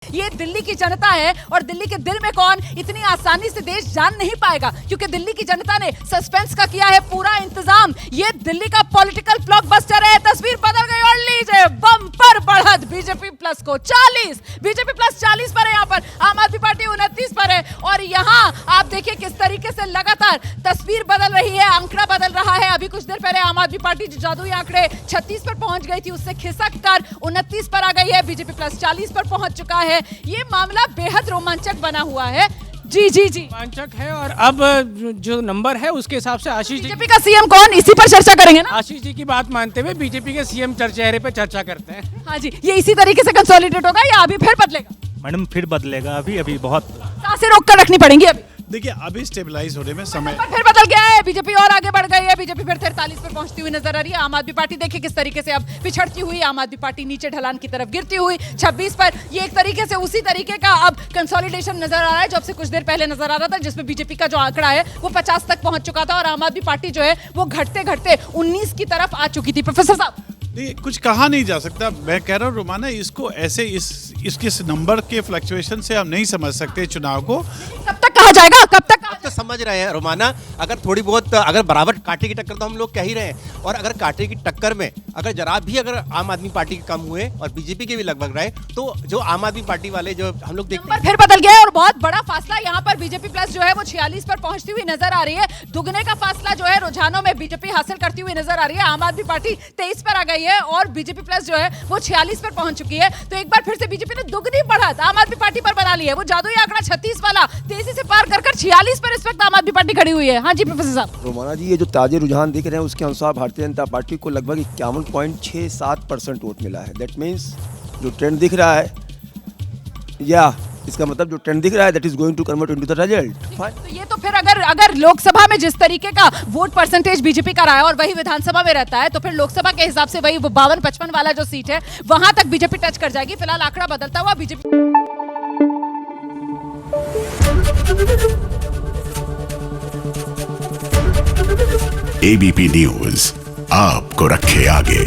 ये दिल्ली की जनता है और दिल्ली के दिल में कौन इतनी आसानी से देश जान नहीं पाएगा, क्योंकि दिल्ली की जनता ने सस्पेंस का किया है पूरा इंतजाम। ये दिल्ली का पॉलिटिकल ब्लॉकबस्टर है। तस्वीर बदल गई और लीजिए बम्पर बढ़त बीजेपी प्लस को 40, बीजेपी प्लस 40 पर है, यहाँ पर आम आदमी पार्टी 29 पर है। और यहाँ आप देखिए किस तरीके से लगातार तस्वीर बदल रही है, आंकड़ा बदल रहा है। अभी कुछ देर पहले आम आदमी पार्टी जो जादुई आंकड़े 36 पर पहुंच गई थी, उससे खिसक कर 29 पर आ गई है। बीजेपी प्लस 40 पर पहुंच चुका है। ये मामला बेहद रोमांचक बना हुआ है। जी रोमांचक है। और अब जो नंबर है उसके हिसाब से आशीष जी, बीजेपी का सीएम कौन, इसी पर चर्चा करेंगे ना। आशीष जी की बात मानते हुए बीजेपी के सीएम चेहरे पे चर्चा करते हैं। हाँ जी, ये इसी तरीके से कंसोलिडेट होगा या अभी फिर बदलेगा? मैडम फिर बदलेगा। अभी बहुत सांसें रोक कर रखनी पड़ेंगी। अभी देखिए अभी स्टेबलाइज होने में समय फिर बदल गया है। बीजेपी और आगे बढ़ गई है। बीजेपी फिर 43 पर पहुंचती हुई नजर आ रही है। आम आदमी पार्टी देखिए किस तरीके से अब पिछड़ती हुई, आम आदमी पार्टी नीचे ढलान की तरफ गिरती हुई 26 पर। ये एक तरीके से उसी तरीके का अब कंसोलिडेशन नजर आ रहा है जो अब से कुछ देर पहले नजर आ रहा था, जिसमें बीजेपी का जो आंकड़ा है वो 50 तक पहुंच चुका था और आम आदमी पार्टी जो है वो घटते घटते 19 की तरफ आ चुकी थी। प्रोफेसर साहब, कुछ कहा नहीं जा सकता। मैं कह रहा हूँ रोमाना, इसको ऐसे इसके नंबर के फ्लक्चुएशन से हम नहीं समझ सकते चुनाव को। कब तक कहा जाएगा, कब तक तो समझ रहे हैं रोमाना, अगर थोड़ी बहुत अगर बराबर कांटे की टक्कर तो हम लोग कह ही रहे हैं, और अगर कांटे की टक्कर में अगर जरा भी अगर आम आदमी पार्टी के कम हुए और बीजेपी के भी लगभग रहे, तो जो आम आदमी पार्टी वाले जो हम लोग देखते हैं फिर बदल गया है और बहुत बड़ा फासला यहाँ पर बीजेपी प्लस जो है वो 46 पर पहुंचती हुई नजर आ रही है। दुगने का फासला जो है रुझानों में बीजेपी हासिल करती हुई नजर आ रही है। आम आदमी पार्टी 23 पर आ गई है और बीजेपी प्लस जो है वो 46 पर पहुंच चुकी है। तो एक बार फिर से बीजेपी ने दुगनी बढ़त आम आदमी पार्टी पर बना ली है। वो जादुई आंकड़ा 36 वाला तेजी से पार कर 46 पर इस वक्त आम आदमी पार्टी खड़ी हुई है। हाँ जी प्रोफेसर साहब। रोमाना जी, ये जो ताजे रुझान दिख रहे हैं उसके अनुसार भारतीय जनता पार्टी को लगभग 51.67% वोट मिला है। दैट मीन्स जो ट्रेंड दिख रहा है, या इसका मतलब जो ट्रेंड दिख रहा है that is going to convert into the result. तो ये तो फिर अगर लोकसभा में जिस तरीके का वोट परसेंटेज बीजेपी का रहा है और वही विधानसभा में रहता है, तो फिर लोकसभा के हिसाब से वही 52-55 वाला जो सीट है वहां तक बीजेपी टच कर जाएगी। फिलहाल आंकड़ा बदलता हुआ बीजेपी एबीपी न्यूज आपको रखे आगे।